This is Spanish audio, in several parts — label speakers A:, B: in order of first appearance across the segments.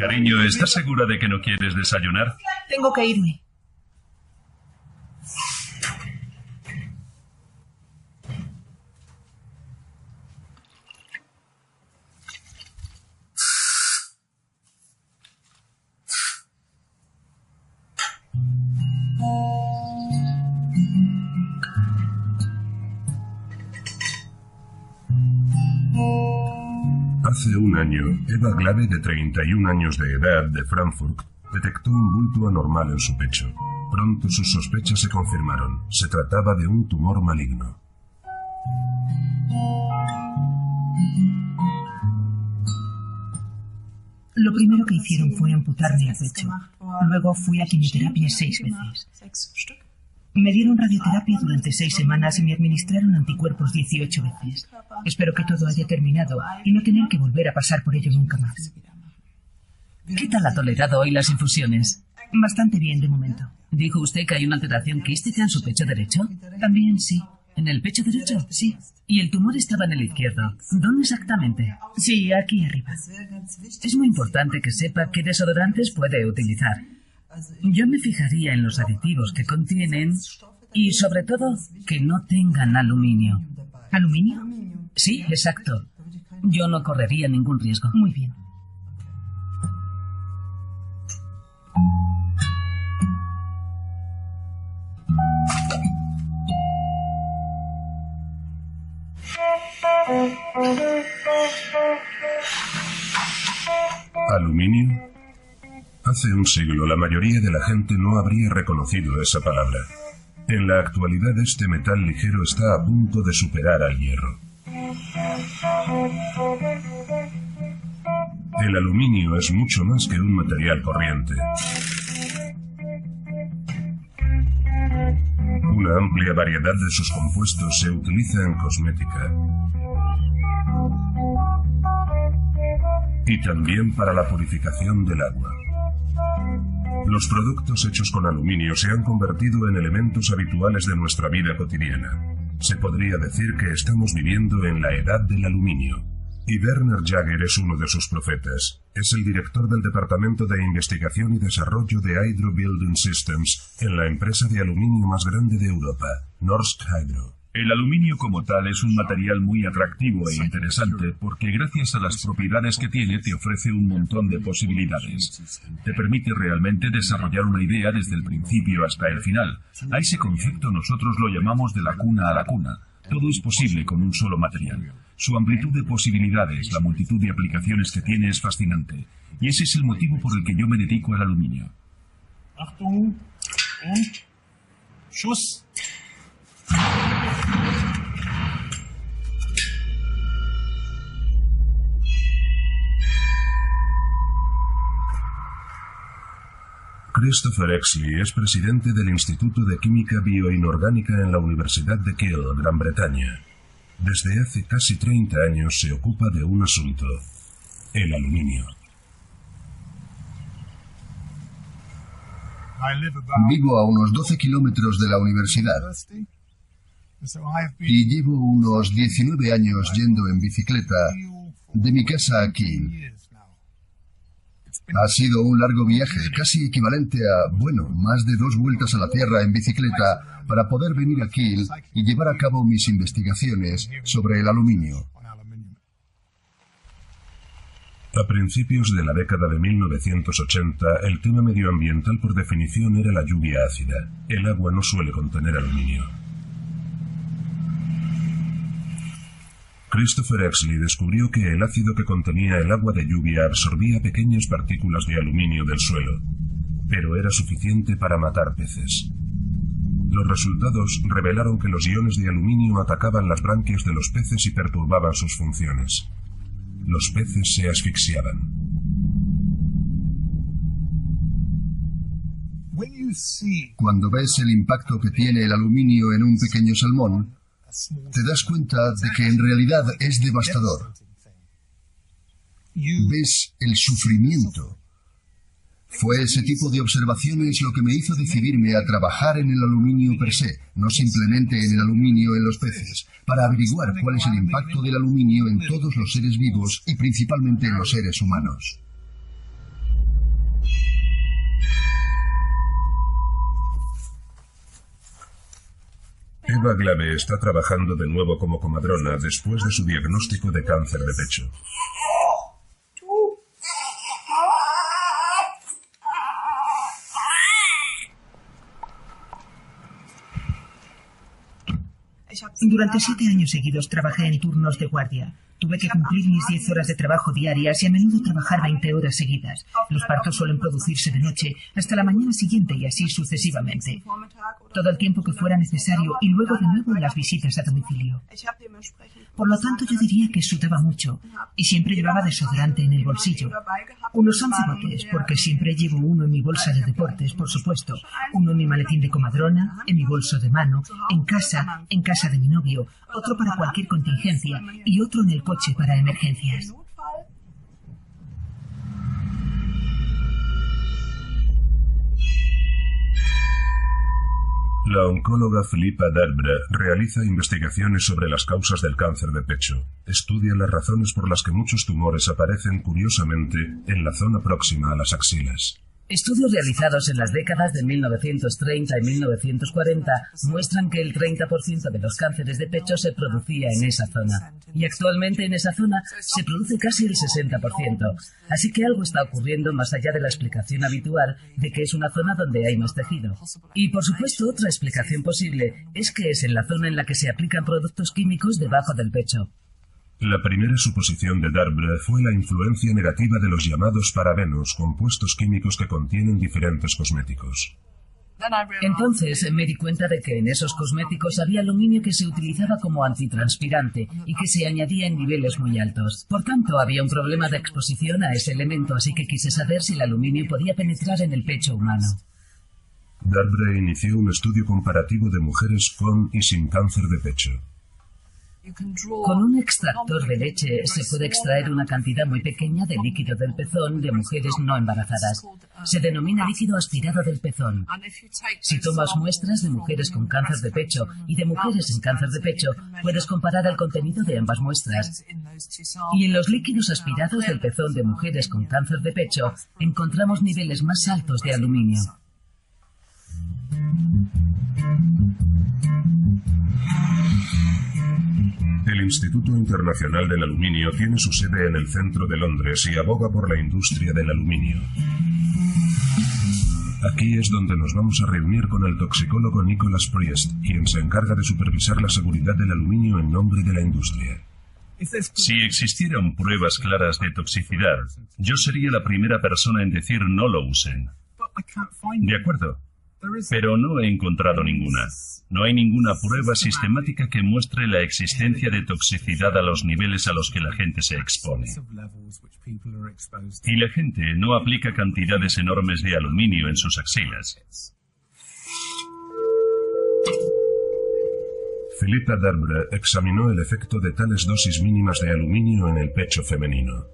A: Cariño, ¿estás segura de que no quieres desayunar?
B: Tengo que irme.
C: Hace un año, Eva Glave, de 31 años de edad, de Frankfurt, detectó un bulto anormal en su pecho. Pronto sus sospechas se confirmaron. Se trataba de un tumor maligno.
B: Lo primero que hicieron fue amputarme el pecho. Luego fui a quimioterapia 6 veces. Me dieron radioterapia durante 6 semanas y me administraron anticuerpos 18 veces. Espero que todo haya terminado y no tener que volver a pasar por ello nunca más.
D: ¿Qué tal ha tolerado hoy las infusiones?
B: Bastante bien de momento.
D: ¿Dijo usted que hay una alteración quística en su pecho derecho?
B: También sí.
D: ¿En el pecho derecho?
B: Sí.
D: ¿Y el tumor estaba en el izquierdo? ¿Dónde exactamente?
B: Sí, aquí arriba.
D: Es muy importante que sepa qué desodorantes puede utilizar. Yo me fijaría en los aditivos que contienen y, sobre todo, que no tengan aluminio.
B: ¿Aluminio?
D: Sí, exacto. Yo no correría ningún riesgo.
B: Muy bien.
C: ¿Aluminio? Hace un siglo la mayoría de la gente no habría reconocido esa palabra. En la actualidad este metal ligero está a punto de superar al hierro. El aluminio es mucho más que un material corriente. Una amplia variedad de sus compuestos se utiliza en cosmética y también para la purificación del agua. Los productos hechos con aluminio se han convertido en elementos habituales de nuestra vida cotidiana. Se podría decir que estamos viviendo en la edad del aluminio. Y Werner Jaeger es uno de sus profetas. Es el director del Departamento de Investigación y Desarrollo de Hydro Building Systems en la empresa de aluminio más grande de Europa, Norsk Hydro.
A: El aluminio como tal es un material muy atractivo e interesante porque gracias a las propiedades que tiene te ofrece un montón de posibilidades. Te permite realmente desarrollar una idea desde el principio hasta el final. A ese concepto nosotros lo llamamos de la cuna a la cuna. Todo es posible con un solo material. Su amplitud de posibilidades, la multitud de aplicaciones que tiene es fascinante. Y ese es el motivo por el que yo me dedico al aluminio.
E: Achtung und Schuss.
C: Christopher Exley es presidente del Instituto de Química Bioinorgánica en la Universidad de Kiel, Gran Bretaña. Desde hace casi 30 años se ocupa de un asunto: el aluminio.
F: Vivo a unos 12 kilómetros de la universidad y llevo unos 19 años yendo en bicicleta de mi casa a Kiel. Ha sido un largo viaje, casi equivalente a, más de 2 vueltas a la Tierra en bicicleta para poder venir a Kiel y llevar a cabo mis investigaciones sobre el aluminio.
C: A principios de la década de 1980, el tema medioambiental por definición era la lluvia ácida. El agua no suele contener aluminio. Christopher Exley descubrió que el ácido que contenía el agua de lluvia absorbía pequeñas partículas de aluminio del suelo, pero era suficiente para matar peces. Los resultados revelaron que los iones de aluminio atacaban las branquias de los peces y perturbaban sus funciones. Los peces se asfixiaban.
F: Cuando ves el impacto que tiene el aluminio en un pequeño salmón, te das cuenta de que en realidad es devastador. Ves el sufrimiento. Fue ese tipo de observaciones lo que me hizo decidirme a trabajar en el aluminio per se, no simplemente en el aluminio en los peces, para averiguar cuál es el impacto del aluminio en todos los seres vivos y principalmente en los seres humanos.
C: Eva Glave está trabajando de nuevo como comadrona después de su diagnóstico de cáncer de pecho.
B: Durante 7 años seguidos trabajé en turnos de guardia. Tuve que cumplir mis 10 horas de trabajo diarias y a menudo trabajar 20 horas seguidas. Los partos suelen producirse de noche hasta la mañana siguiente y así sucesivamente. Todo el tiempo que fuera necesario y luego de nuevo las visitas a domicilio. Por lo tanto, yo diría que sudaba mucho y siempre llevaba desodorante en el bolsillo. Unos 11 botes, porque siempre llevo uno en mi bolsa de deportes, por supuesto. Uno en mi maletín de comadrona, en mi bolso de mano, en casa de mi novio, otro para cualquier contingencia y otro en el coche para emergencias.
C: La oncóloga Philippa Darbre realiza investigaciones sobre las causas del cáncer de pecho. Estudia las razones por las que muchos tumores aparecen curiosamente en la zona próxima a las axilas.
D: Estudios realizados en las décadas de 1930 y 1940 muestran que el 30% de los cánceres de pecho se producía en esa zona. Y actualmente en esa zona se produce casi el 60%. Así que algo está ocurriendo más allá de la explicación habitual de que es una zona donde hay más tejido. Y por supuesto otra explicación posible es que es en la zona en la que se aplican productos químicos debajo del pecho.
C: La primera suposición de Darbre fue la influencia negativa de los llamados parabenos, compuestos químicos que contienen diferentes cosméticos.
D: Entonces me di cuenta de que en esos cosméticos había aluminio que se utilizaba como antitranspirante y que se añadía en niveles muy altos. Por tanto, había un problema de exposición a ese elemento, así que quise saber si el aluminio podía penetrar en el pecho humano.
C: Darbre inició un estudio comparativo de mujeres con y sin cáncer de pecho.
D: Con un extractor de leche se puede extraer una cantidad muy pequeña de líquido del pezón de mujeres no embarazadas. Se denomina líquido aspirado del pezón. Si tomas muestras de mujeres con cáncer de pecho y de mujeres sin cáncer de pecho, puedes comparar el contenido de ambas muestras. Y en los líquidos aspirados del pezón de mujeres con cáncer de pecho encontramos niveles más altos de aluminio.
C: El Instituto Internacional del Aluminio tiene su sede en el centro de Londres y aboga por la industria del aluminio. Aquí es donde nos vamos a reunir con el toxicólogo Nicholas Priest, quien se encarga de supervisar la seguridad del aluminio en nombre de la industria.
A: Si existieran pruebas claras de toxicidad, yo sería la primera persona en decir no lo usen. De acuerdo, pero no he encontrado ninguna. No hay ninguna prueba sistemática que muestre la existencia de toxicidad a los niveles a los que la gente se expone. Y la gente no aplica cantidades enormes de aluminio en sus axilas.
C: Philippa Darbre examinó el efecto de tales dosis mínimas de aluminio en el pecho femenino.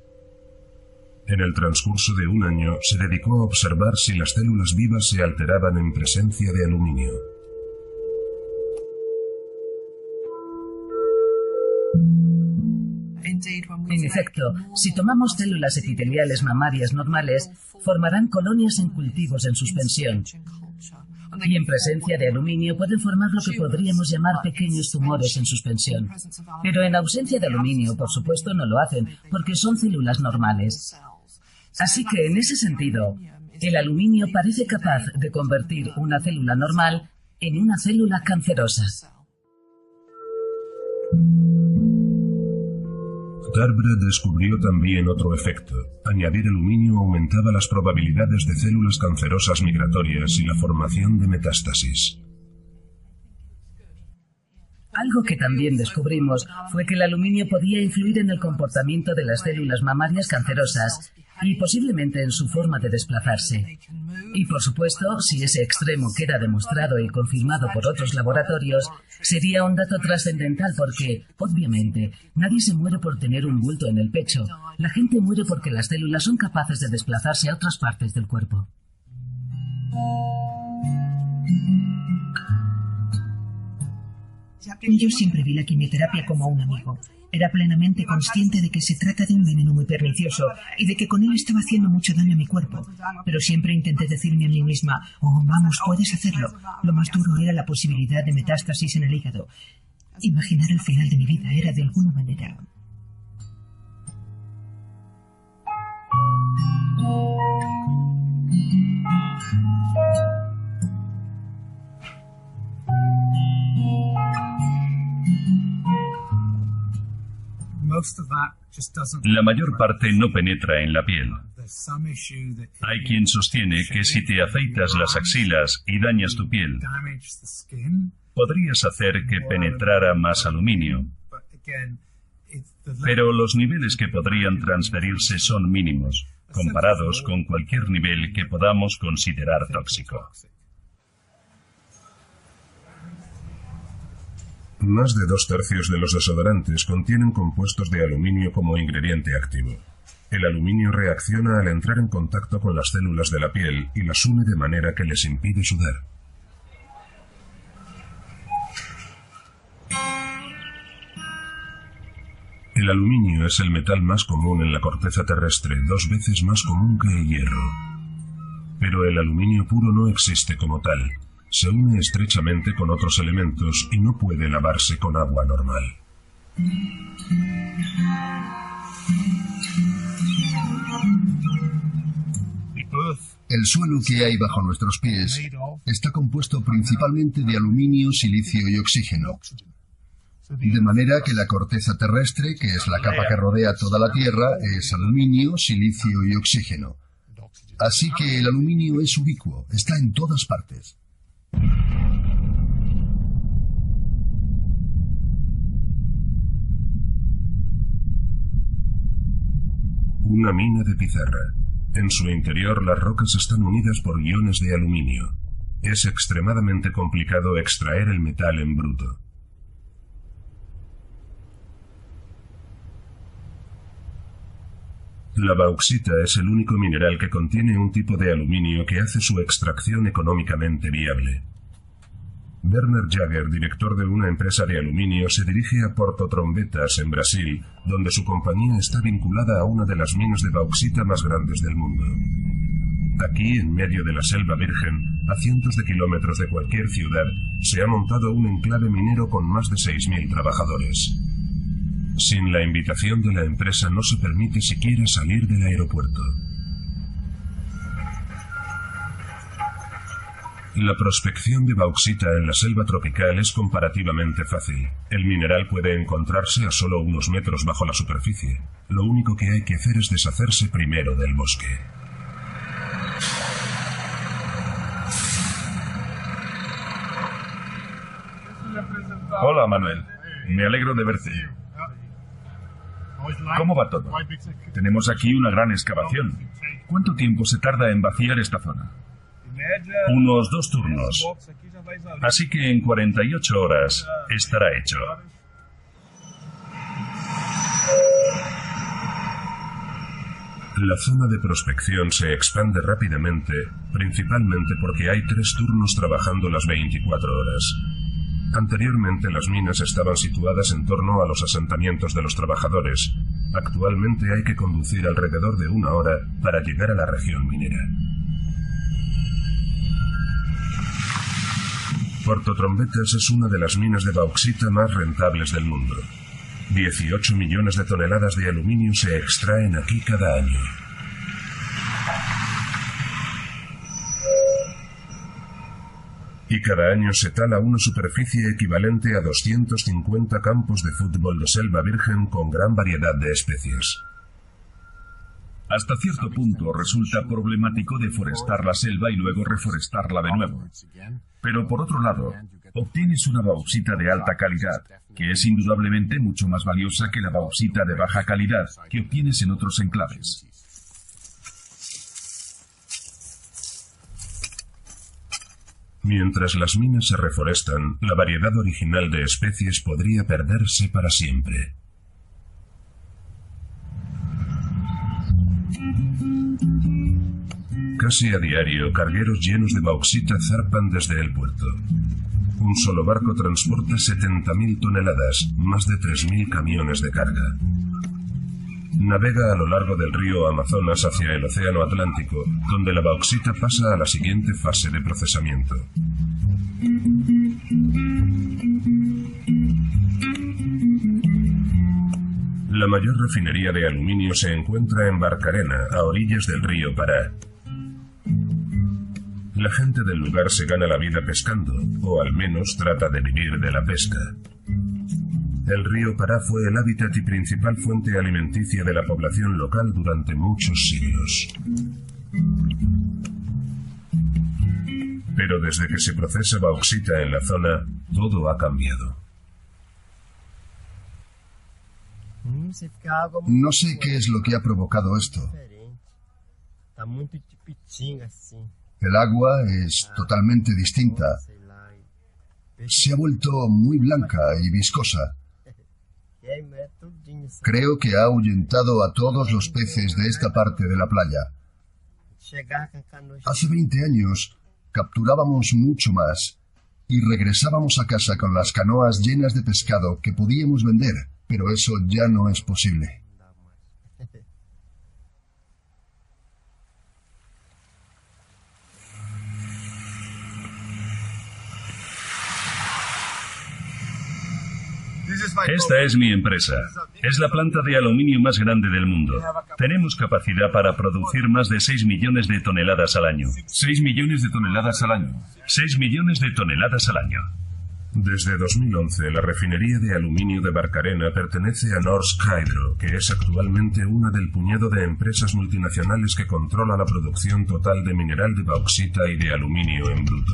C: En el transcurso de un año se dedicó a observar si las células vivas se alteraban en presencia de aluminio.
D: En efecto, si tomamos células epiteliales mamarias normales, formarán colonias en cultivos en suspensión. Y en presencia de aluminio pueden formar lo que podríamos llamar pequeños tumores en suspensión. Pero en ausencia de aluminio, por supuesto, no lo hacen, porque son células normales. Así que, en ese sentido, el aluminio parece capaz de convertir una célula normal en una célula cancerosa.
C: Darbre descubrió también otro efecto. Añadir aluminio aumentaba las probabilidades de células cancerosas migratorias y la formación de metástasis.
D: Algo que también descubrimos fue que el aluminio podía influir en el comportamiento de las células mamarias cancerosas y posiblemente en su forma de desplazarse. Y por supuesto, si ese extremo queda demostrado y confirmado por otros laboratorios, sería un dato trascendental porque, obviamente, nadie se muere por tener un bulto en el pecho. La gente muere porque las células son capaces de desplazarse a otras partes del cuerpo.
B: Yo siempre vi la quimioterapia como un amigo. Era plenamente consciente de que se trata de un veneno muy pernicioso y de que con él estaba haciendo mucho daño a mi cuerpo. Pero siempre intenté decirme a mí misma, oh, vamos, puedes hacerlo. Lo más duro era la posibilidad de metástasis en el hígado. Imaginar el final de mi vida era, de alguna manera...
A: La mayor parte no penetra en la piel. Hay quien sostiene que si te afeitas las axilas y dañas tu piel, podrías hacer que penetrara más aluminio. Pero los niveles que podrían transferirse son mínimos, comparados con cualquier nivel que podamos considerar tóxico.
C: Más de 2/3 de los desodorantes contienen compuestos de aluminio como ingrediente activo. El aluminio reacciona al entrar en contacto con las células de la piel y las une de manera que les impide sudar. El aluminio es el metal más común en la corteza terrestre, 2 veces más común que el hierro. Pero el aluminio puro no existe como tal. Se une estrechamente con otros elementos y no puede lavarse con agua normal.
F: El suelo que hay bajo nuestros pies está compuesto principalmente de aluminio, silicio y oxígeno. De manera que la corteza terrestre, que es la capa que rodea toda la Tierra, es aluminio, silicio y oxígeno. Así que el aluminio es ubicuo, está en todas partes.
C: Una mina de pizarra. En su interior las rocas están unidas por iones de aluminio. Es extremadamente complicado extraer el metal en bruto. La bauxita es el único mineral que contiene un tipo de aluminio que hace su extracción económicamente viable. Werner Jager, director de una empresa de aluminio, se dirige a Porto Trombetas, en Brasil, donde su compañía está vinculada a una de las minas de bauxita más grandes del mundo. Aquí, en medio de la selva virgen, a cientos de kilómetros de cualquier ciudad, se ha montado un enclave minero con más de 6.000 trabajadores. Sin la invitación de la empresa no se permite siquiera salir del aeropuerto. La prospección de bauxita en la selva tropical es comparativamente fácil. El mineral puede encontrarse a solo unos metros bajo la superficie. Lo único que hay que hacer es deshacerse primero del bosque.
A: Hola, Manuel. Me alegro de verte. ¿Cómo va todo? Tenemos aquí una gran excavación. ¿Cuánto tiempo se tarda en vaciar esta zona? Unos 2 turnos. Así que en 48 horas estará hecho.
C: La zona de prospección se expande rápidamente, principalmente porque hay 3 turnos trabajando las 24 horas. Anteriormente las minas estaban situadas en torno a los asentamientos de los trabajadores. Actualmente hay que conducir alrededor de 1 hora para llegar a la región minera. Porto Trombetas es una de las minas de bauxita más rentables del mundo. 18 millones de toneladas de aluminio se extraen aquí cada año. Y cada año se tala una superficie equivalente a 250 campos de fútbol de selva virgen con gran variedad de especies.
A: Hasta cierto punto resulta problemático deforestar la selva y luego reforestarla de nuevo. Pero por otro lado, obtienes una bauxita de alta calidad, que es indudablemente mucho más valiosa que la bauxita de baja calidad que obtienes en otros enclaves.
C: Mientras las minas se reforestan, la variedad original de especies podría perderse para siempre. Casi a diario, cargueros llenos de bauxita zarpan desde el puerto. Un solo barco transporta 70.000 toneladas, más de 3.000 camiones de carga. Navega a lo largo del río Amazonas hacia el Océano Atlántico, donde la bauxita pasa a la siguiente fase de procesamiento. La mayor refinería de aluminio se encuentra en Barcarena, a orillas del río Pará. La gente del lugar se gana la vida pescando, o al menos trata de vivir de la pesca. El río Pará fue el hábitat y principal fuente alimenticia de la población local durante muchos siglos. Pero desde que se procesa bauxita en la zona, todo ha cambiado.
F: No sé qué es lo que ha provocado esto. El agua es totalmente distinta. Se ha vuelto muy blanca y viscosa. Creo que ha ahuyentado a todos los peces de esta parte de la playa. Hace 20 años capturábamos mucho más y regresábamos a casa con las canoas llenas de pescado que podíamos vender, pero eso ya no es posible.
A: Esta es mi empresa. Es la planta de aluminio más grande del mundo. Tenemos capacidad para producir más de 6 millones de toneladas al año. 6 millones de toneladas al año. 6 millones de toneladas al año.
C: Desde 2011, la refinería de aluminio de Barcarena pertenece a Norsk Hydro, que es actualmente una del puñado de empresas multinacionales que controla la producción total de mineral de bauxita y de aluminio en bruto.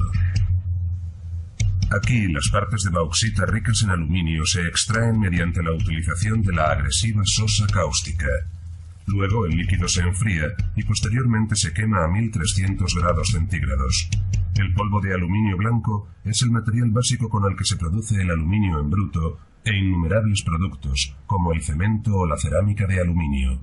C: Aquí, las partes de bauxita ricas en aluminio se extraen mediante la utilización de la agresiva sosa cáustica. Luego el líquido se enfría y posteriormente se quema a 1300 grados centígrados. El polvo de aluminio blanco es el material básico con el que se produce el aluminio en bruto e innumerables productos, como el cemento o la cerámica de aluminio.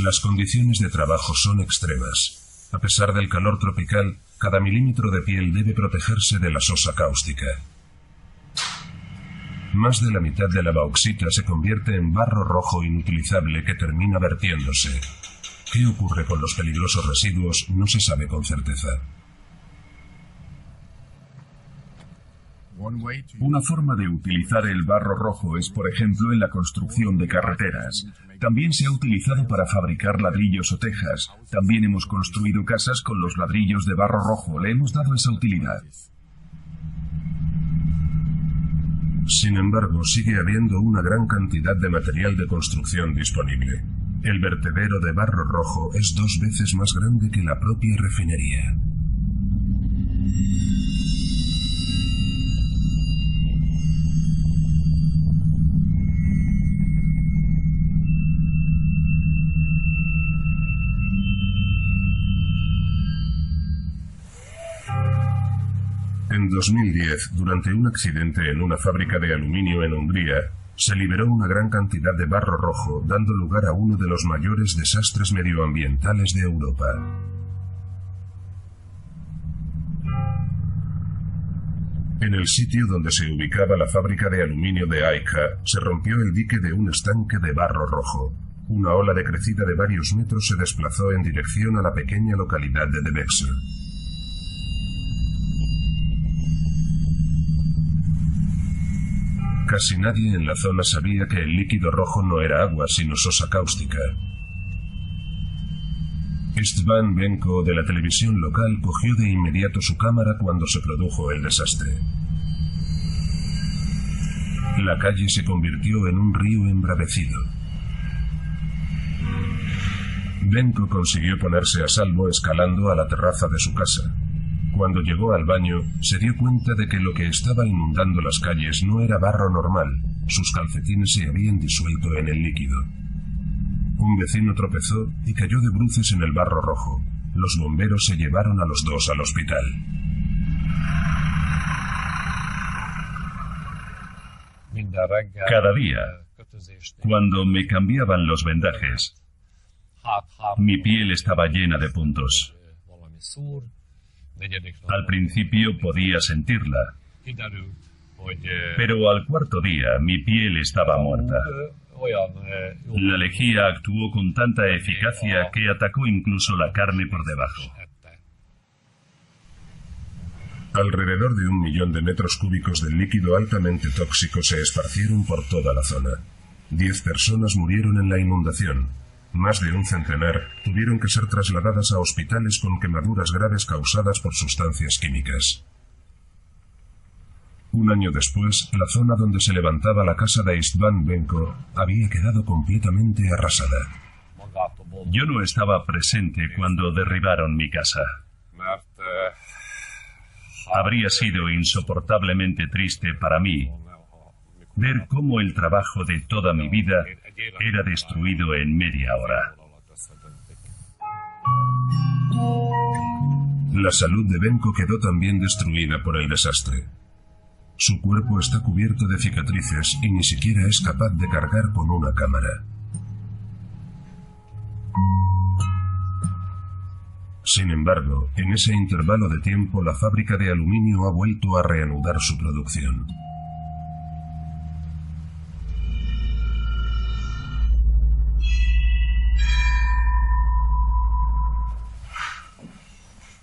C: Las condiciones de trabajo son extremas. A pesar del calor tropical, cada milímetro de piel debe protegerse de la sosa cáustica. Más de la mitad de la bauxita se convierte en barro rojo inutilizable que termina vertiéndose. ¿Qué ocurre con los peligrosos residuos? No se sabe con certeza.
A: Una forma de utilizar el barro rojo es, por ejemplo, en la construcción de carreteras. También se ha utilizado para fabricar ladrillos o tejas. También hemos construido casas con los ladrillos de barro rojo. Le hemos dado esa utilidad.
C: Sin embargo, sigue habiendo una gran cantidad de material de construcción disponible. El vertedero de barro rojo es 2 veces más grande que la propia refinería. En 2010, durante un accidente en una fábrica de aluminio en Hungría, se liberó una gran cantidad de barro rojo, dando lugar a uno de los mayores desastres medioambientales de Europa. En el sitio donde se ubicaba la fábrica de aluminio de Aika, se rompió el dique de un estanque de barro rojo. Una ola de crecida de varios metros se desplazó en dirección a la pequeña localidad de Debexa. Casi nadie en la zona sabía que el líquido rojo no era agua, sino sosa cáustica. Istvan Benko, de la televisión local, cogió de inmediato su cámara cuando se produjo el desastre. La calle se convirtió en un río embravecido. Benko consiguió ponerse a salvo escalando a la terraza de su casa. Cuando llegó al baño, se dio cuenta de que lo que estaba inundando las calles no era barro normal. Sus calcetines se habían disuelto en el líquido. Un vecino tropezó y cayó de bruces en el barro rojo. Los bomberos se llevaron a los dos al hospital.
A: Cada día, cuando me cambiaban los vendajes, mi piel estaba llena de puntos. Al principio podía sentirla, pero al cuarto día mi piel estaba muerta. La lejía actuó con tanta eficacia que atacó incluso la carne por debajo.
C: Alrededor de 1 millón de metros cúbicos del líquido altamente tóxico se esparcieron por toda la zona. 10 personas murieron en la inundación. Más de un centenar tuvieron que ser trasladadas a hospitales con quemaduras graves causadas por sustancias químicas. Un año después, la zona donde se levantaba la casa de István Benko había quedado completamente arrasada.
A: Yo no estaba presente cuando derribaron mi casa. Habría sido insoportablemente triste para mí ver cómo el trabajo de toda mi vida era destruido en media hora.
C: La salud de Benko quedó también destruida por el desastre. Su cuerpo está cubierto de cicatrices y ni siquiera es capaz de cargar con una cámara. Sin embargo, en ese intervalo de tiempo la fábrica de aluminio ha vuelto a reanudar su producción.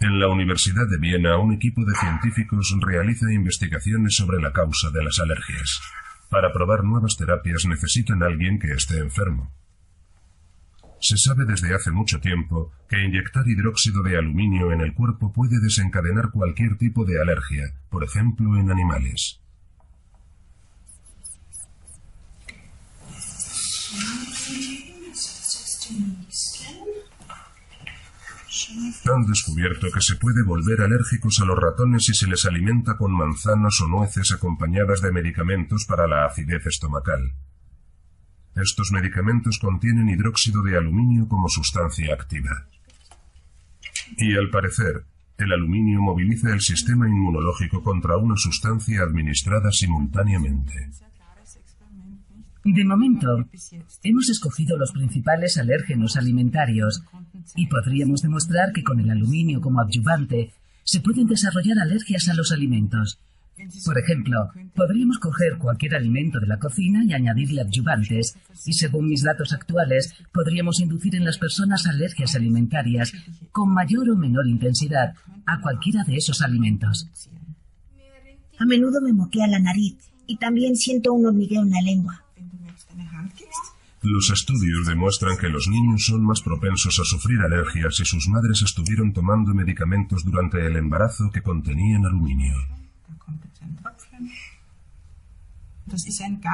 C: En la Universidad de Viena, un equipo de científicos realiza investigaciones sobre la causa de las alergias. Para probar nuevas terapias necesitan a alguien que esté enfermo. Se sabe desde hace mucho tiempo que inyectar hidróxido de aluminio en el cuerpo puede desencadenar cualquier tipo de alergia, por ejemplo en animales. Han descubierto que se puede volver alérgicos a los ratones si se les alimenta con manzanas o nueces acompañadas de medicamentos para la acidez estomacal. Estos medicamentos contienen hidróxido de aluminio como sustancia activa. Y al parecer, el aluminio moviliza el sistema inmunológico contra una sustancia administrada simultáneamente.
D: De momento, hemos escogido los principales alérgenos alimentarios y podríamos demostrar que con el aluminio como adyuvante se pueden desarrollar alergias a los alimentos. Por ejemplo, podríamos coger cualquier alimento de la cocina y añadirle adyuvantes, y según mis datos actuales, podríamos inducir en las personas alergias alimentarias con mayor o menor intensidad a cualquiera de esos alimentos.
G: A menudo me moquea la nariz y también siento un hormigueo en la lengua.
C: Los estudios demuestran que los niños son más propensos a sufrir alergias si sus madres estuvieron tomando medicamentos durante el embarazo que contenían aluminio.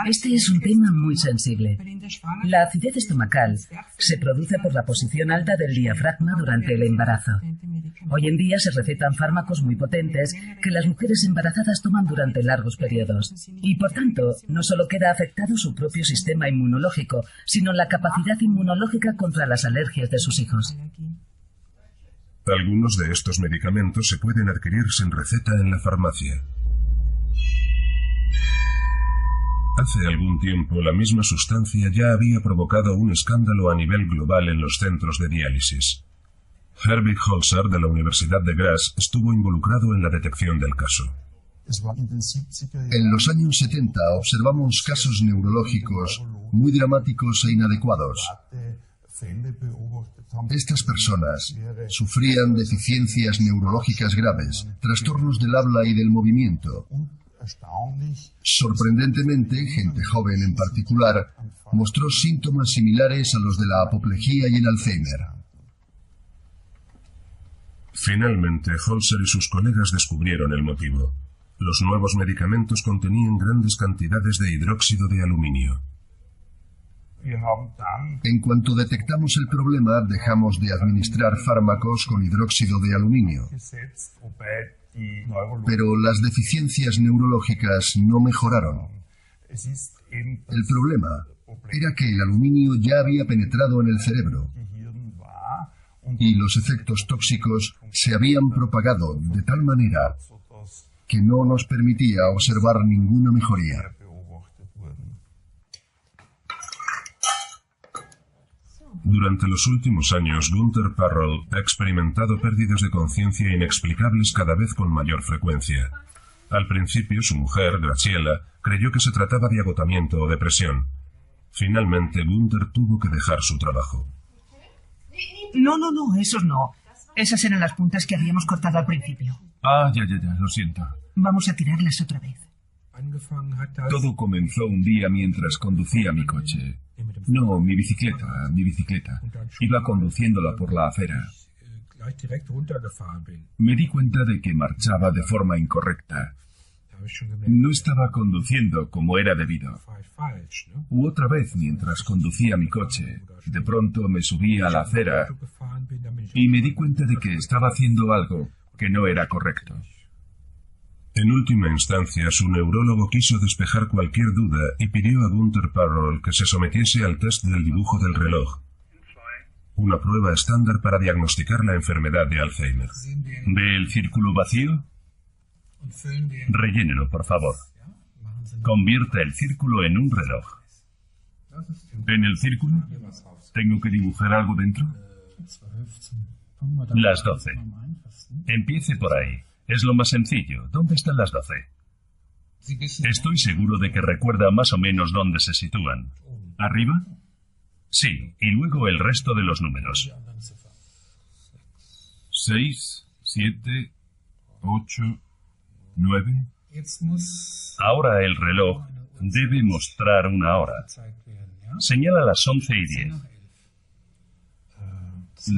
D: Este es un tema muy sensible. La acidez estomacal se produce por la posición alta del diafragma durante el embarazo. Hoy en día se recetan fármacos muy potentes que las mujeres embarazadas toman durante largos periodos. Y por tanto, no solo queda afectado su propio sistema inmunológico, sino la capacidad inmunológica contra las alergias de sus hijos.
C: Algunos de estos medicamentos se pueden adquirir sin receta en la farmacia. Hace algún tiempo, la misma sustancia ya había provocado un escándalo a nivel global en los centros de diálisis. Herbig Holzer, de la Universidad de Graz, estuvo involucrado en la detección del caso.
F: En los años 70 observamos casos neurológicos muy dramáticos e inadecuados. Estas personas sufrían deficiencias neurológicas graves, trastornos del habla y del movimiento. Sorprendentemente, gente joven en particular mostró síntomas similares a los de la apoplejía y el Alzheimer.
C: Finalmente, Holzer y sus colegas descubrieron el motivo. Los nuevos medicamentos contenían grandes cantidades de hidróxido de aluminio.
F: En cuanto detectamos el problema, dejamos de administrar fármacos con hidróxido de aluminio. Pero las deficiencias neurológicas no mejoraron. El problema era que el aluminio ya había penetrado en el cerebro y los efectos tóxicos se habían propagado de tal manera que no nos permitía observar ninguna mejoría.
C: Durante los últimos años, Gunther Parroll ha experimentado pérdidas de conciencia inexplicables cada vez con mayor frecuencia. Al principio, su mujer, Graciela, creyó que se trataba de agotamiento o depresión. Finalmente, Gunther tuvo que dejar su trabajo.
B: No, esos no. Esas eran las puntas que habíamos cortado al principio.
A: Ah, ya, lo siento.
B: Vamos a tirarlas otra vez.
A: Todo comenzó un día mientras conducía mi coche. No, mi bicicleta. Iba conduciéndola por la acera. Me di cuenta de que marchaba de forma incorrecta. No estaba conduciendo como era debido. Otra vez, mientras conducía mi coche, de pronto me subí a la acera y me di cuenta de que estaba haciendo algo que no era correcto.
C: En última instancia, su neurólogo quiso despejar cualquier duda y pidió a Gunther Parroll que se sometiese al test del dibujo del reloj, una prueba estándar para diagnosticar la enfermedad de Alzheimer.
A: ¿Ve el círculo vacío? Rellénelo, por favor. Convierta el círculo en un reloj. ¿En el círculo? ¿Tengo que dibujar algo dentro? Las 12. Empiece por ahí. Es lo más sencillo. ¿Dónde están las 12? Estoy seguro de que recuerda más o menos dónde se sitúan. ¿Arriba? Sí, y luego el resto de los números. 6, 7, 8, 9. Ahora el reloj debe mostrar una hora. Señala las 11:10.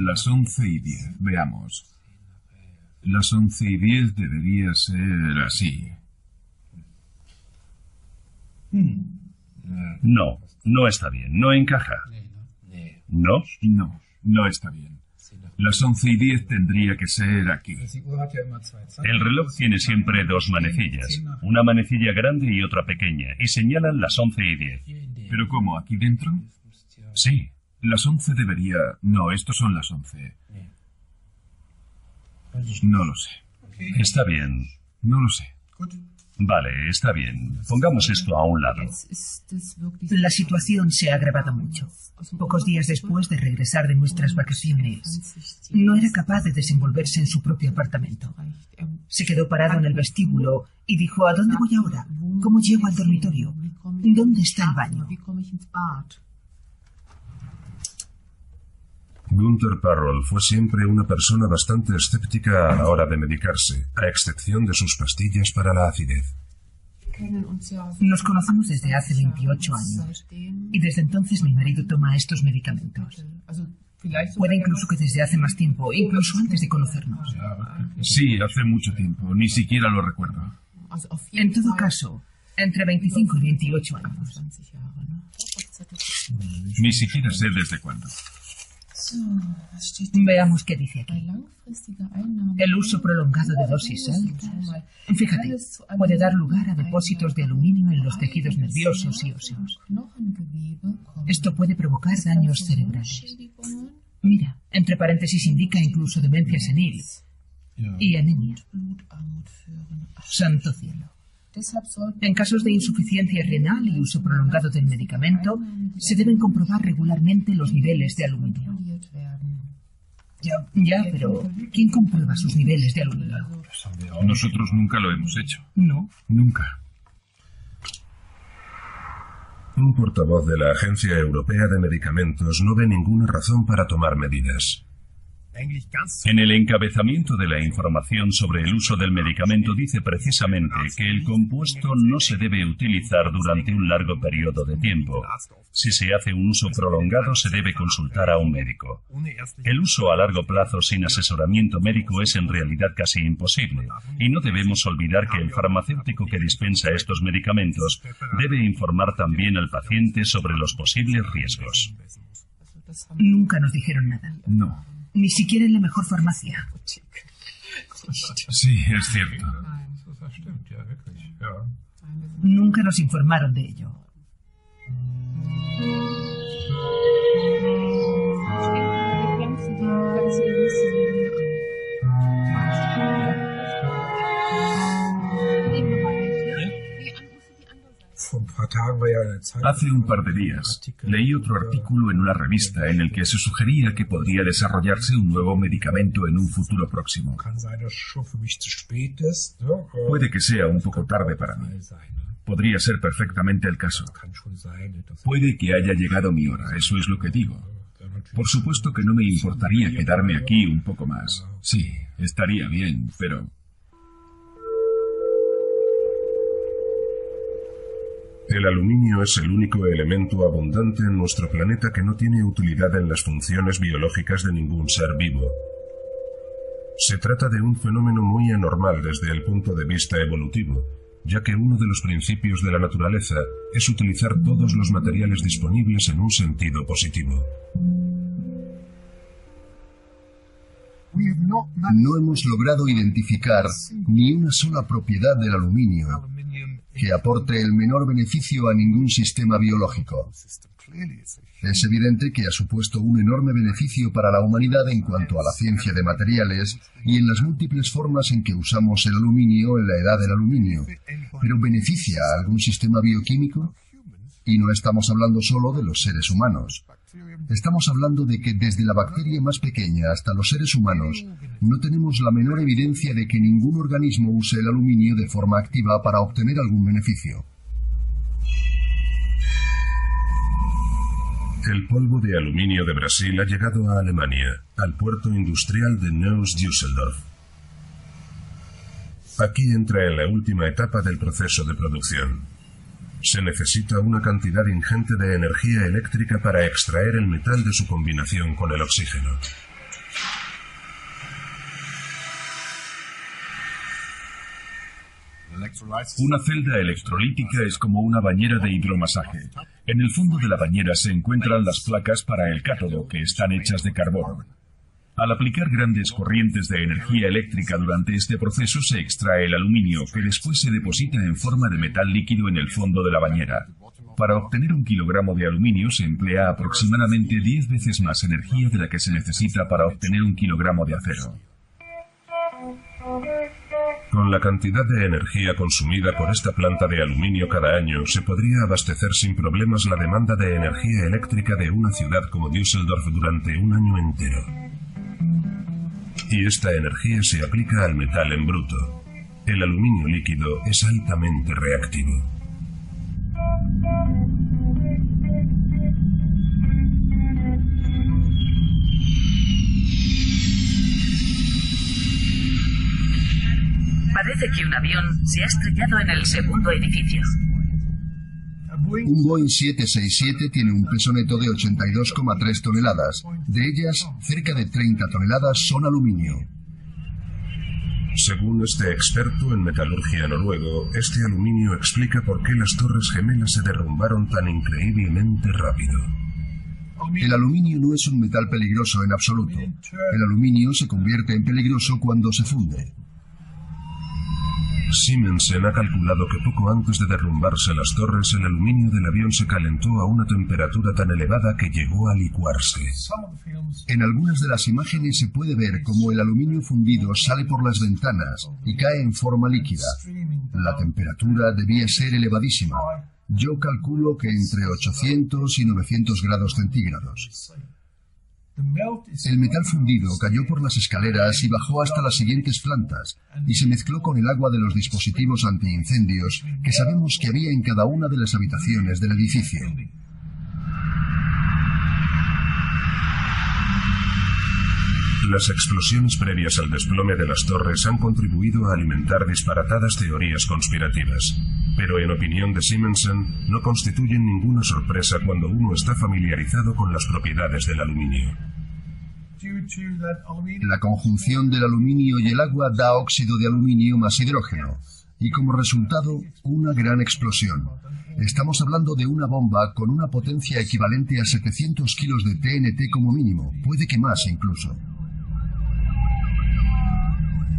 A: Las 11:10. Veamos. Las 11:10 debería ser así. No está bien. No encaja. ¿No? No está bien. Las 11:10 tendría que ser aquí. El reloj tiene siempre dos manecillas, una manecilla grande y otra pequeña, y señalan las 11:10. ¿Pero cómo? ¿Aquí dentro? Sí, las 11 debería... No, estos son las 11. No lo sé. Está bien. No lo sé. Vale, está bien. Pongamos esto a un lado.
B: La situación se ha agravado mucho. Pocos días después de regresar de nuestras vacaciones, no era capaz de desenvolverse en su propio apartamento. Se quedó parado en el vestíbulo y dijo: ¿a dónde voy ahora? ¿Cómo llego al dormitorio? ¿Dónde está el baño?
C: Gunther Parroll fue siempre una persona bastante escéptica a la hora de medicarse, a excepción de sus pastillas para la acidez.
B: Nos conocemos desde hace 28 años y desde entonces mi marido toma estos medicamentos. Puede incluso que desde hace más tiempo, incluso antes de conocernos.
A: Sí, hace mucho tiempo. Ni siquiera lo recuerdo.
B: En todo caso, entre 25 y 28 años.
A: Ni siquiera sé desde cuándo.
B: Veamos qué dice aquí. El uso prolongado de dosis altas. Fíjate, puede dar lugar a depósitos de aluminio en los tejidos nerviosos y óseos. Esto puede provocar daños cerebrales. Mira, entre paréntesis indica incluso demencia senil y anemia. Santo cielo. En casos de insuficiencia renal y uso prolongado del medicamento, se deben comprobar regularmente los niveles de aluminio. Ya, pero ¿quién comprueba sus niveles de aluminio?
A: Nosotros nunca lo hemos hecho.
B: No.
A: Nunca.
C: Un portavoz de la Agencia Europea de Medicamentos no ve ninguna razón para tomar medidas.
A: En el encabezamiento de la información sobre el uso del medicamento dice precisamente que el compuesto no se debe utilizar durante un largo periodo de tiempo. Si se hace un uso prolongado, se debe consultar a un médico. El uso a largo plazo sin asesoramiento médico es en realidad casi imposible, y no debemos olvidar que el farmacéutico que dispensa estos medicamentos debe informar también al paciente sobre los posibles riesgos.
B: Nunca nos dijeron nada.
A: No.
B: Ni siquiera en la mejor farmacia.
A: Sí, es cierto.
B: Nunca nos informaron de ello.
A: Hace un par de días leí otro artículo en una revista en el que se sugería que podría desarrollarse un nuevo medicamento en un futuro próximo. Puede que sea un poco tarde para mí. Podría ser perfectamente el caso. Puede que haya llegado mi hora, eso es lo que digo. Por supuesto que no me importaría quedarme aquí un poco más. Sí, estaría bien, pero...
C: El aluminio es el único elemento abundante en nuestro planeta que no tiene utilidad en las funciones biológicas de ningún ser vivo. Se trata de un fenómeno muy anormal desde el punto de vista evolutivo, ya que uno de los principios de la naturaleza es utilizar todos los materiales disponibles en un sentido positivo.
F: No hemos logrado identificar ni una sola propiedad del aluminio que aporte el menor beneficio a ningún sistema biológico. Es evidente que ha supuesto un enorme beneficio para la humanidad en cuanto a la ciencia de materiales y en las múltiples formas en que usamos el aluminio en la edad del aluminio. ¿Pero beneficia a algún sistema bioquímico? Y no estamos hablando solo de los seres humanos. Estamos hablando de que desde la bacteria más pequeña hasta los seres humanos no tenemos la menor evidencia de que ningún organismo use el aluminio de forma activa para obtener algún beneficio.
C: El polvo de aluminio de Brasil ha llegado a Alemania, al puerto industrial de Neuss-Düsseldorf. Aquí entra en la última etapa del proceso de producción. Se necesita una cantidad ingente de energía eléctrica para extraer el metal de su combinación con el oxígeno.
A: Una celda electrolítica es como una bañera de hidromasaje. En el fondo de la bañera se encuentran las placas para el cátodo, que están hechas de carbono. Al aplicar grandes corrientes de energía eléctrica durante este proceso se extrae el aluminio, que después se deposita en forma de metal líquido en el fondo de la bañera. Para obtener 1 kilogramo de aluminio se emplea aproximadamente 10 veces más energía de la que se necesita para obtener 1 kilogramo de acero.
C: Con la cantidad de energía consumida por esta planta de aluminio cada año, se podría abastecer sin problemas la demanda de energía eléctrica de una ciudad como Düsseldorf durante un año entero. Y esta energía se aplica al metal en bruto. El aluminio líquido es altamente reactivo.
D: Parece que un avión se ha estrellado en el segundo edificio.
F: Un Boeing 767 tiene un peso neto de 82,3 toneladas. De ellas, cerca de 30 toneladas son aluminio.
C: Según este experto en metalurgia noruego, este aluminio explica por qué las Torres Gemelas se derrumbaron tan increíblemente rápido.
F: El aluminio no es un metal peligroso en absoluto. El aluminio se convierte en peligroso cuando se funde.
C: Simensen ha calculado que poco antes de derrumbarse las torres, el aluminio del avión se calentó a una temperatura tan elevada que llegó a licuarse.
F: En algunas de las imágenes se puede ver cómo el aluminio fundido sale por las ventanas y cae en forma líquida. La temperatura debía ser elevadísima. Yo calculo que entre 800 y 900 grados centígrados. El metal fundido cayó por las escaleras y bajó hasta las siguientes plantas y se mezcló con el agua de los dispositivos antiincendios que sabemos que había en cada una de las habitaciones del edificio.
C: Las explosiones previas al desplome de las torres han contribuido a alimentar disparatadas teorías conspirativas, pero en opinión de Simensen no constituyen ninguna sorpresa cuando uno está familiarizado con las propiedades del aluminio.
F: La conjunción del aluminio y el agua da óxido de aluminio más hidrógeno, y como resultado, una gran explosión. Estamos hablando de una bomba con una potencia equivalente a 700 kilos de TNT como mínimo, puede que más incluso.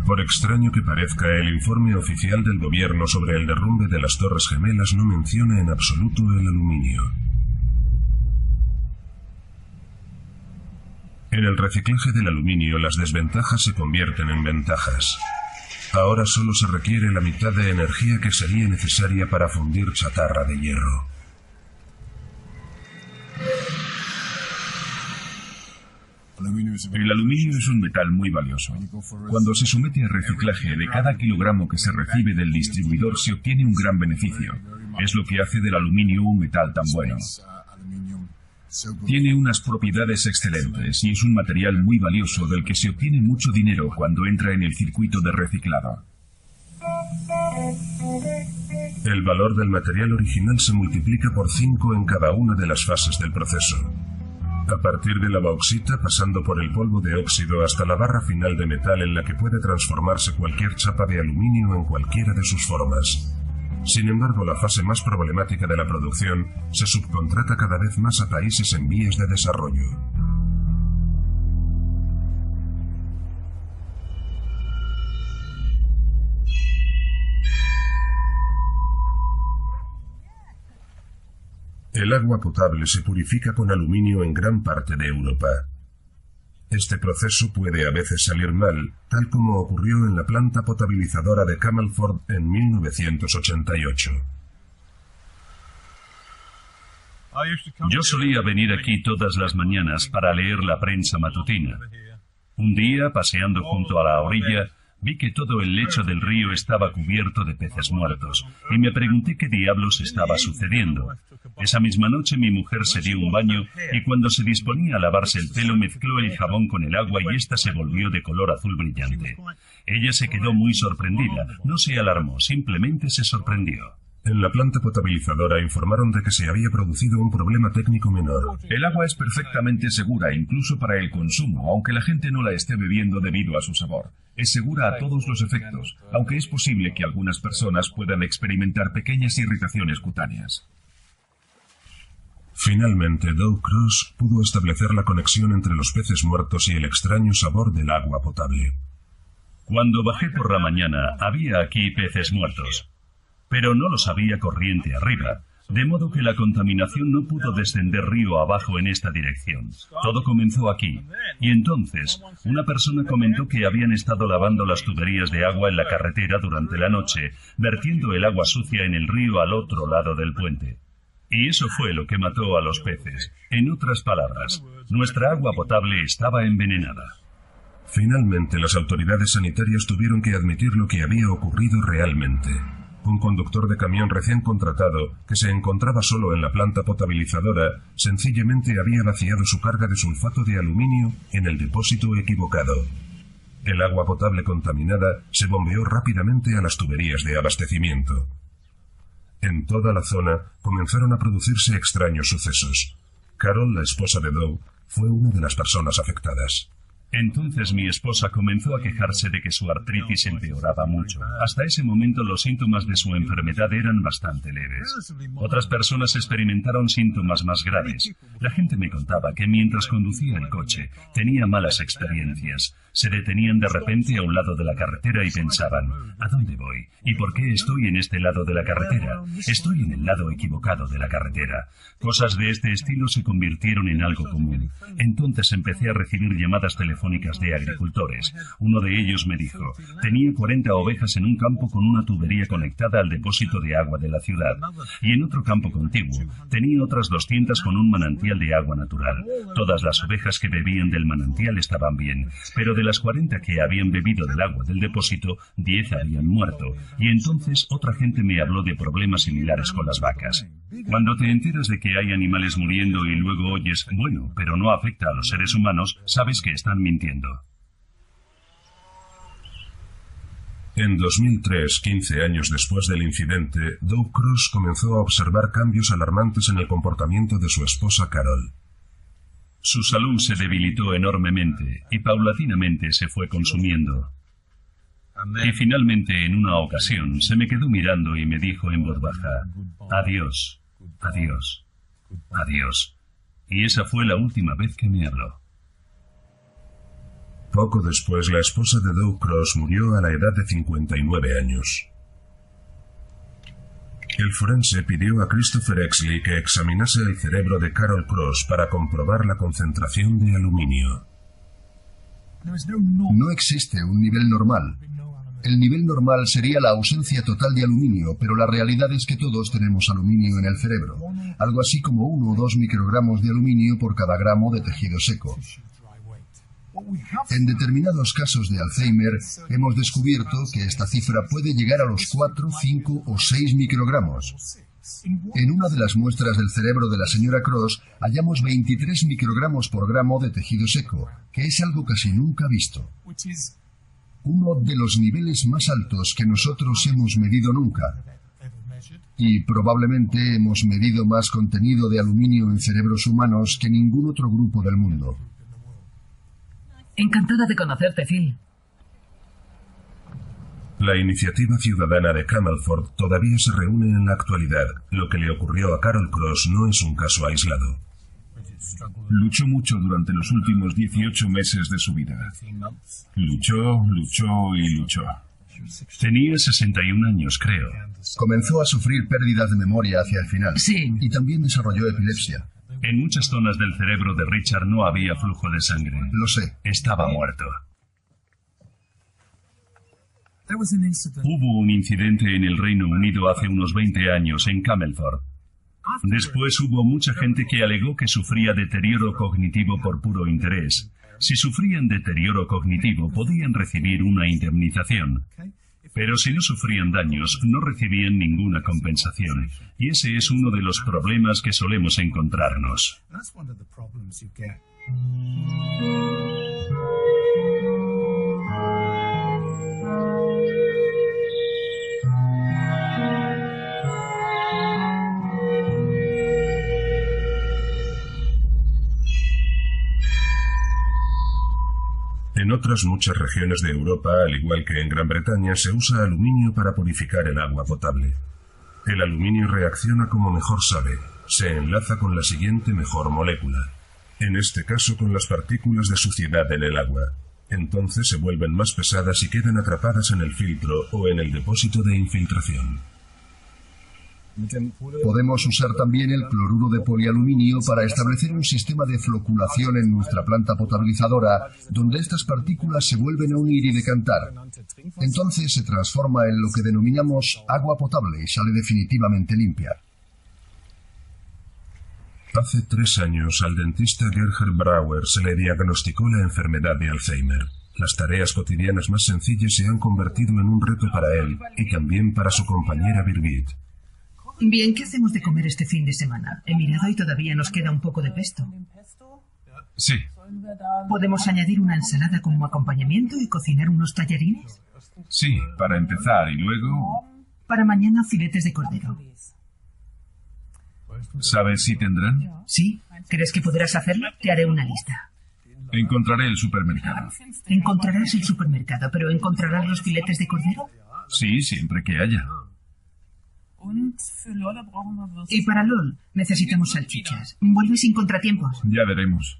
C: Por extraño que parezca, el informe oficial del gobierno sobre el derrumbe de las Torres Gemelas no menciona en absoluto el aluminio. En el reciclaje del aluminio, las desventajas se convierten en ventajas. Ahora solo se requiere la mitad de energía que sería necesaria para fundir chatarra de hierro.
A: El aluminio es un metal muy valioso. Cuando se somete a reciclaje, de cada kilogramo que se recibe del distribuidor se obtiene un gran beneficio. Es lo que hace del aluminio un metal tan bueno. Tiene unas propiedades excelentes y es un material muy valioso del que se obtiene mucho dinero cuando entra en el circuito de reciclado.
C: El valor del material original se multiplica por 5 en cada una de las fases del proceso. A partir de la bauxita, pasando por el polvo de óxido hasta la barra final de metal en la que puede transformarse cualquier chapa de aluminio en cualquiera de sus formas. Sin embargo, la fase más problemática de la producción se subcontrata cada vez más a países en vías de desarrollo. El agua potable se purifica con aluminio en gran parte de Europa. Este proceso puede a veces salir mal, tal como ocurrió en la planta potabilizadora de Camelford en 1988.
A: Yo solía venir aquí todas las mañanas para leer la prensa matutina. Un día, paseando junto a la orilla, vi que todo el lecho del río estaba cubierto de peces muertos, y me pregunté qué diablos estaba sucediendo. Esa misma noche mi mujer se dio un baño, y cuando se disponía a lavarse el pelo mezcló el jabón con el agua y ésta se volvió de color azul brillante. Ella se quedó muy sorprendida, no se alarmó, simplemente se sorprendió.
C: En la planta potabilizadora informaron de que se había producido un problema técnico menor.
A: El agua es perfectamente segura, incluso para el consumo, aunque la gente no la esté bebiendo debido a su sabor. Es segura a todos los efectos, aunque es posible que algunas personas puedan experimentar pequeñas irritaciones cutáneas.
C: Finalmente, Dow Cross pudo establecer la conexión entre los peces muertos y el extraño sabor del agua potable.
A: Cuando bajé por la mañana, había aquí peces muertos, pero no los había corriente arriba, de modo que la contaminación no pudo descender río abajo en esta dirección. Todo comenzó aquí, y entonces una persona comentó que habían estado lavando las tuberías de agua en la carretera durante la noche, vertiendo el agua sucia en el río al otro lado del puente. Y eso fue lo que mató a los peces. En otras palabras, nuestra agua potable estaba envenenada.
C: Finalmente, las autoridades sanitarias tuvieron que admitir lo que había ocurrido realmente. Un conductor de camión recién contratado, que se encontraba solo en la planta potabilizadora, sencillamente había vaciado su carga de sulfato de aluminio en el depósito equivocado. El agua potable contaminada se bombeó rápidamente a las tuberías de abastecimiento. En toda la zona comenzaron a producirse extraños sucesos. Carol, la esposa de Dow, fue una de las personas afectadas.
A: Entonces mi esposa comenzó a quejarse de que su artritis empeoraba mucho. Hasta ese momento los síntomas de su enfermedad eran bastante leves. Otras personas experimentaron síntomas más graves. La gente me contaba que mientras conducía el coche tenía malas experiencias. Se detenían de repente a un lado de la carretera y pensaban, ¿a dónde voy? ¿Y por qué estoy en este lado de la carretera? Estoy en el lado equivocado de la carretera. Cosas de este estilo se convirtieron en algo común. Entonces empecé a recibir llamadas telefónicas de agricultores. Uno de ellos me dijo, tenía 40 ovejas en un campo con una tubería conectada al depósito de agua de la ciudad. Y en otro campo contiguo, tenía otras 200 con un manantial de agua natural. Todas las ovejas que bebían del manantial estaban bien, pero de las 40 que habían bebido del agua del depósito, 10 habían muerto. Y entonces otra gente me habló de problemas similares con las vacas. Cuando te enteras de que hay animales muriendo y luego oyes, bueno, pero no afecta a los seres humanos, sabes que están mintiendo.
C: En 2003, 15 años después del incidente, Dow Cross comenzó a observar cambios alarmantes en el comportamiento de su esposa Carol.
A: Su salud se debilitó enormemente y paulatinamente se fue consumiendo. Y finalmente, en una ocasión, se me quedó mirando y me dijo en voz baja, adiós, adiós, adiós. Y esa fue la última vez que me habló.
C: Poco después, la esposa de Dow Cross murió a la edad de 59 años. El forense pidió a Christopher Exley que examinase el cerebro de Carol Cross para comprobar la concentración de aluminio.
F: No existe un nivel normal. El nivel normal sería la ausencia total de aluminio, pero la realidad es que todos tenemos aluminio en el cerebro, algo así como 1 o 2 microgramos de aluminio por cada gramo de tejido seco. En determinados casos de Alzheimer, hemos descubierto que esta cifra puede llegar a los 4, 5 o 6 microgramos. En una de las muestras del cerebro de la señora Cross hallamos 23 microgramos por gramo de tejido seco, que es algo casi nunca visto. Uno de los niveles más altos que nosotros hemos medido nunca. Y probablemente hemos medido más contenido de aluminio en cerebros humanos que ningún otro grupo del mundo.
D: Encantada de conocerte, Phil.
C: La iniciativa ciudadana de Camelford todavía se reúne en la actualidad. Lo que le ocurrió a Carol Cross no es un caso aislado.
A: Luchó mucho durante los últimos 18 meses de su vida. Luchó, luchó y luchó. Tenía 61 años, creo.
F: Comenzó a sufrir pérdidas de memoria hacia el final.
D: Sí.
F: Y también desarrolló epilepsia.
A: En muchas zonas del cerebro de Richard no había flujo de sangre.
F: Lo sé.
A: Estaba muerto. Hubo un incidente en el Reino Unido hace unos 20 años en Camelford. Después hubo mucha gente que alegó que sufría deterioro cognitivo por puro interés. Si sufrían deterioro cognitivo, podían recibir una indemnización. Pero si no sufrían daños, no recibían ninguna compensación. Y ese es uno de los problemas que solemos encontrarnos.
C: En otras muchas regiones de Europa, al igual que en Gran Bretaña, se usa aluminio para purificar el agua potable. El aluminio reacciona como mejor sabe. Se enlaza con la siguiente mejor molécula. En este caso con las partículas de suciedad en el agua. Entonces se vuelven más pesadas y quedan atrapadas en el filtro o en el depósito de infiltración.
F: Podemos usar también el cloruro de polialuminio para establecer un sistema de floculación en nuestra planta potabilizadora, donde estas partículas se vuelven a unir y decantar. Entonces se transforma en lo que denominamos agua potable y sale definitivamente limpia.
C: Hace 3 años al dentista Gerhard Brauer se le diagnosticó la enfermedad de Alzheimer. Las tareas cotidianas más sencillas se han convertido en un reto para él y también para su compañera Birgit.
B: Bien, ¿qué hacemos de comer este fin de semana? He mirado y todavía nos queda un poco de pesto.
A: Sí.
B: ¿Podemos añadir una ensalada como acompañamiento y cocinar unos tallarines?
A: Sí, para empezar y luego...
B: Para mañana, filetes de cordero.
A: ¿Sabes si tendrán?
B: ¿Sí? ¿Crees que podrás hacerlo? Te haré una lista.
A: Encontraré el supermercado.
B: Encontrarás el supermercado, pero ¿encontrarás los filetes de cordero?
A: Sí, siempre que haya.
B: Y para LOL necesitamos salchichas. Vuelve sin contratiempos.
A: Ya veremos.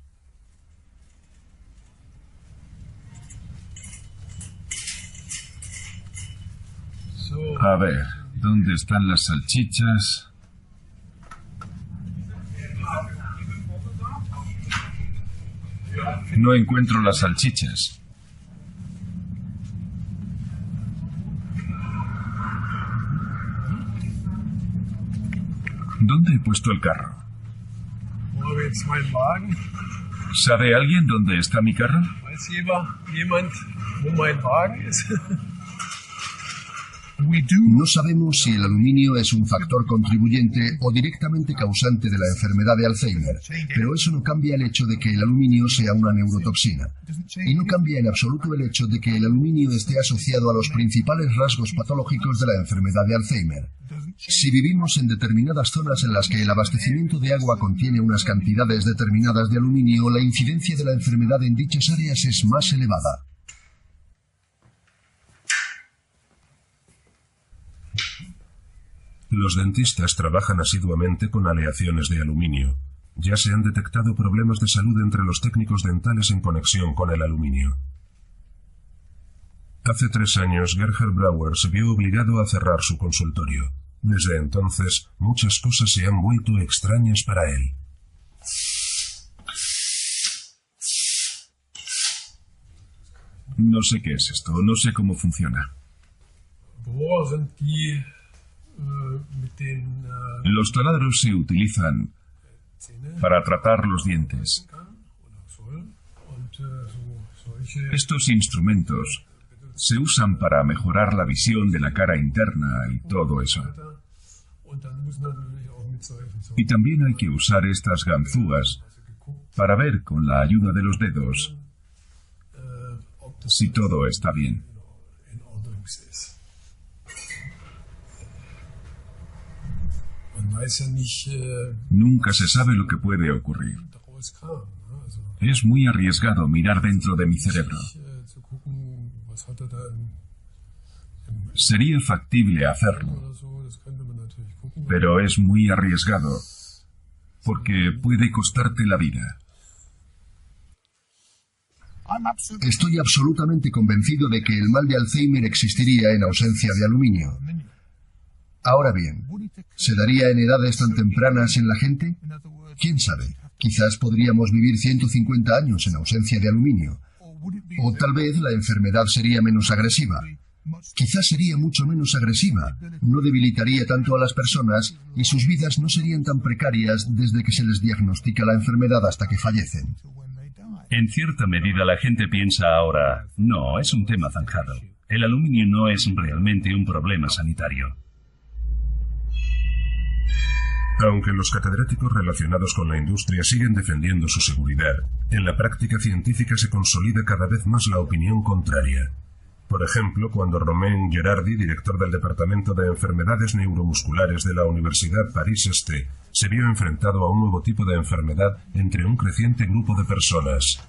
A: A ver, ¿dónde están las salchichas? No encuentro las salchichas. ¿Dónde he puesto el carro? ¿Sabe alguien dónde está mi carro?
F: No sabemos si el aluminio es un factor contribuyente o directamente causante de la enfermedad de Alzheimer, pero eso no cambia el hecho de que el aluminio sea una neurotoxina. Y no cambia en absoluto el hecho de que el aluminio esté asociado a los principales rasgos patológicos de la enfermedad de Alzheimer. Si vivimos en determinadas zonas en las que el abastecimiento de agua contiene unas cantidades determinadas de aluminio, la incidencia de la enfermedad en dichas áreas es más elevada.
C: Los dentistas trabajan asiduamente con aleaciones de aluminio. Ya se han detectado problemas de salud entre los técnicos dentales en conexión con el aluminio. Hace 3 años, Gerhard Brauer se vio obligado a cerrar su consultorio. Desde entonces, muchas cosas se han vuelto extrañas para él.
A: No sé qué es esto, no sé cómo funciona. Los taladros se utilizan para tratar los dientes. Estos instrumentos se usan para mejorar la visión de la cara interna y todo eso. Y también hay que usar estas ganzúas para ver con la ayuda de los dedos si todo está bien. Nunca se sabe lo que puede ocurrir. Es muy arriesgado mirar dentro de mi cerebro. Sería factible hacerlo, pero es muy arriesgado porque puede costarte la vida.
F: Estoy absolutamente convencido de que el mal de Alzheimer existiría en ausencia de aluminio. Ahora bien, ¿se daría en edades tan tempranas en la gente? ¿Quién sabe? Quizás podríamos vivir 150 años en ausencia de aluminio. O tal vez la enfermedad sería menos agresiva. Quizás sería mucho menos agresiva, no debilitaría tanto a las personas y sus vidas no serían tan precarias desde que se les diagnostica la enfermedad hasta que fallecen.
H: En cierta medida la gente piensa ahora, no, es un tema zanjado. El aluminio no es realmente un problema sanitario.
C: Aunque los catedráticos relacionados con la industria siguen defendiendo su seguridad, en la práctica científica se consolida cada vez más la opinión contraria. Por ejemplo, cuando Romain Gerardi, director del Departamento de Enfermedades Neuromusculares de la Universidad Paris-Est, se vio enfrentado a un nuevo tipo de enfermedad entre un creciente grupo de personas.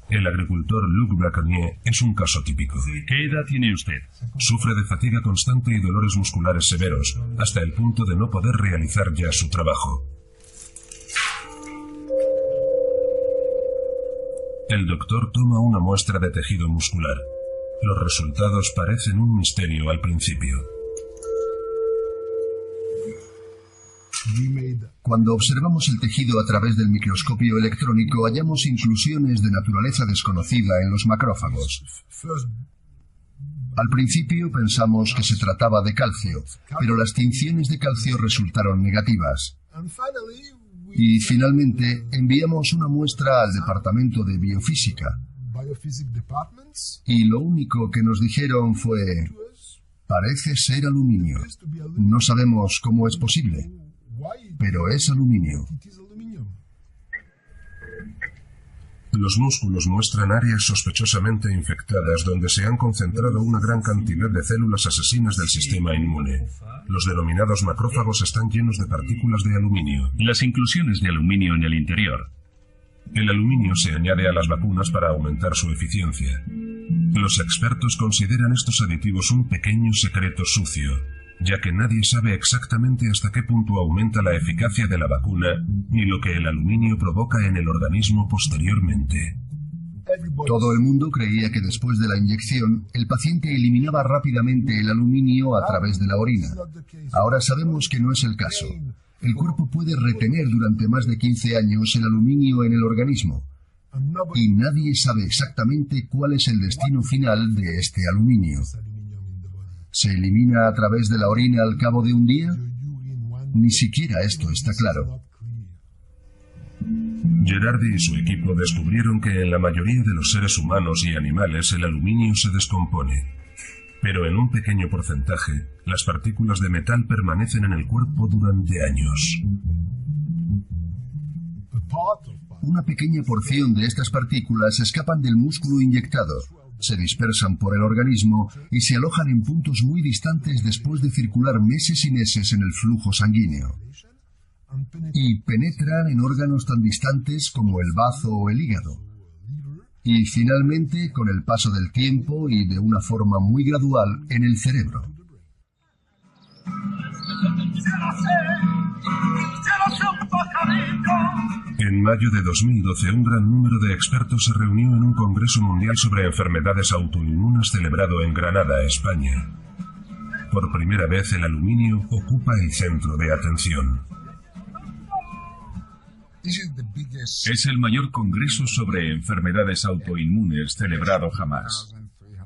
C: El agricultor Luc Braconnier es un caso típico.
H: ¿Qué edad tiene usted?
C: Sufre de fatiga constante y dolores musculares severos, hasta el punto de no poder realizar ya su trabajo. El doctor toma una muestra de tejido muscular. Los resultados parecen un misterio al principio.
F: Cuando observamos el tejido a través del microscopio electrónico, hallamos inclusiones de naturaleza desconocida en los macrófagos. Al principio pensamos que se trataba de calcio, pero las tinciones de calcio resultaron negativas. Y finalmente enviamos una muestra al departamento de biofísica. Y lo único que nos dijeron fue: parece ser aluminio. No sabemos cómo es posible, pero es aluminio.
C: Los músculos muestran áreas sospechosamente infectadas donde se han concentrado una gran cantidad de células asesinas del sistema inmune. Los denominados macrófagos están llenos de partículas de aluminio.
H: Las inclusiones de aluminio en el interior.
C: El aluminio se añade a las vacunas para aumentar su eficiencia. Los expertos consideran estos aditivos un pequeño secreto sucio, ya que nadie sabe exactamente hasta qué punto aumenta la eficacia de la vacuna ni lo que el aluminio provoca en el organismo posteriormente.
F: Todo el mundo creía que después de la inyección, el paciente eliminaba rápidamente el aluminio a través de la orina. Ahora sabemos que no es el caso. El cuerpo puede retener durante más de 15 años el aluminio en el organismo. Y nadie sabe exactamente cuál es el destino final de este aluminio. ¿Se elimina a través de la orina al cabo de un día? Ni siquiera esto está claro.
C: Gerardi y su equipo descubrieron que en la mayoría de los seres humanos y animales el aluminio se descompone. Pero en un pequeño porcentaje, las partículas de metal permanecen en el cuerpo durante años.
F: Una pequeña porción de estas partículas escapan del músculo inyectado, se dispersan por el organismo y se alojan en puntos muy distantes después de circular meses y meses en el flujo sanguíneo. Y penetran en órganos tan distantes como el bazo o el hígado. Y finalmente, con el paso del tiempo y de una forma muy gradual, en el cerebro.
C: En mayo de 2012, un gran número de expertos se reunió en un Congreso Mundial sobre Enfermedades Autoinmunes celebrado en Granada, España. Por primera vez, el aluminio ocupa el centro de atención.
A: Es el mayor congreso sobre enfermedades autoinmunes celebrado jamás.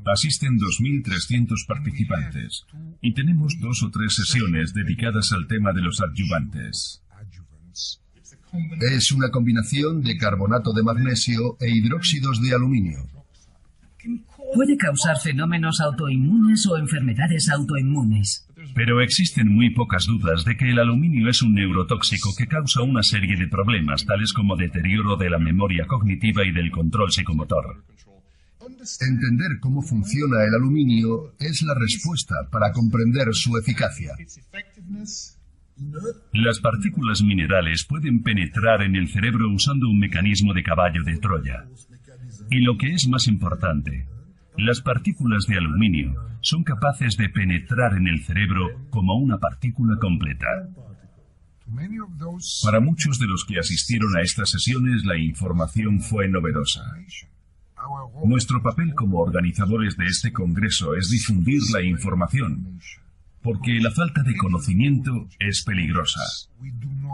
A: Asisten 2.300 participantes y tenemos 2 o 3 sesiones dedicadas al tema de los adyuvantes.
F: Es una combinación de carbonato de magnesio e hidróxidos de aluminio.
D: Puede causar fenómenos autoinmunes o enfermedades autoinmunes.
H: Pero existen muy pocas dudas de que el aluminio es un neurotóxico que causa una serie de problemas, tales como deterioro de la memoria cognitiva y del control psicomotor.
F: Entender cómo funciona el aluminio es la respuesta para comprender su eficacia.
H: Las partículas minerales pueden penetrar en el cerebro usando un mecanismo de caballo de Troya. Y lo que es más importante, las partículas de aluminio son capaces de penetrar en el cerebro como una partícula completa.
A: Para muchos de los que asistieron a estas sesiones, la información fue novedosa. Nuestro papel como organizadores de este congreso es difundir la información, porque la falta de conocimiento es peligrosa.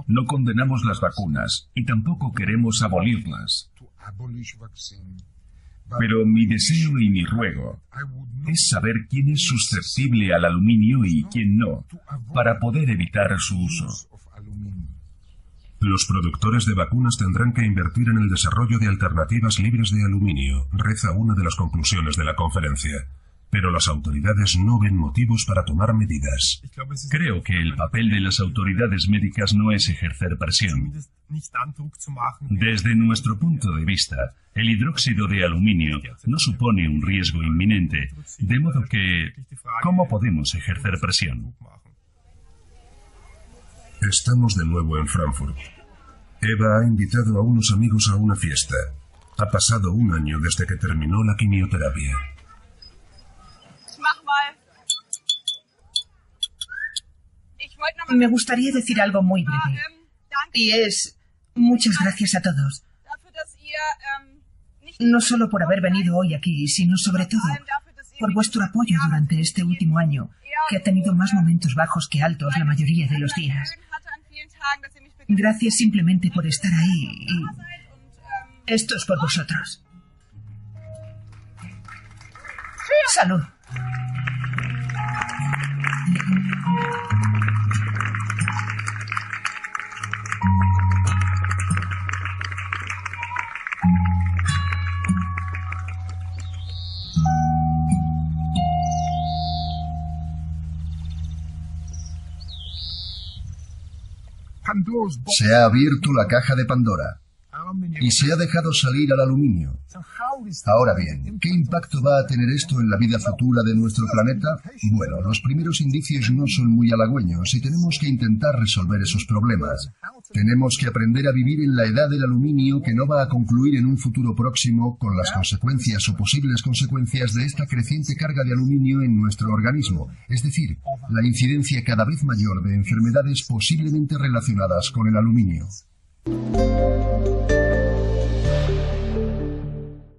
A: No condenamos las vacunas y tampoco queremos abolirlas. Pero mi deseo y mi ruego es saber quién es susceptible al aluminio y quién no, para poder evitar su uso.
C: Los productores de vacunas tendrán que invertir en el desarrollo de alternativas libres de aluminio, reza una de las conclusiones de la conferencia. Pero las autoridades no ven motivos para tomar medidas.
H: Creo que el papel de las autoridades médicas no es ejercer presión. Desde nuestro punto de vista, el hidróxido de aluminio no supone un riesgo inminente, de modo que, ¿cómo podemos ejercer presión?
C: Estamos de nuevo en Frankfurt. Eva ha invitado a unos amigos a una fiesta. Ha pasado un año desde que terminó la quimioterapia.
B: Me gustaría decir algo muy breve. Y es, muchas gracias a todos. No solo por haber venido hoy aquí, sino sobre todo por vuestro apoyo durante este último año, que ha tenido más momentos bajos que altos la mayoría de los días. Gracias simplemente por estar ahí y esto es por vosotros. ¡Salud!
F: Se ha abierto la caja de Pandora y se ha dejado salir al aluminio. Ahora bien, ¿qué impacto va a tener esto en la vida futura de nuestro planeta? Bueno, los primeros indicios no son muy halagüeños y tenemos que intentar resolver esos problemas. Tenemos que aprender a vivir en la edad del aluminio que no va a concluir en un futuro próximo con las consecuencias o posibles consecuencias de esta creciente carga de aluminio en nuestro organismo, es decir, la incidencia cada vez mayor de enfermedades posiblemente relacionadas con el aluminio.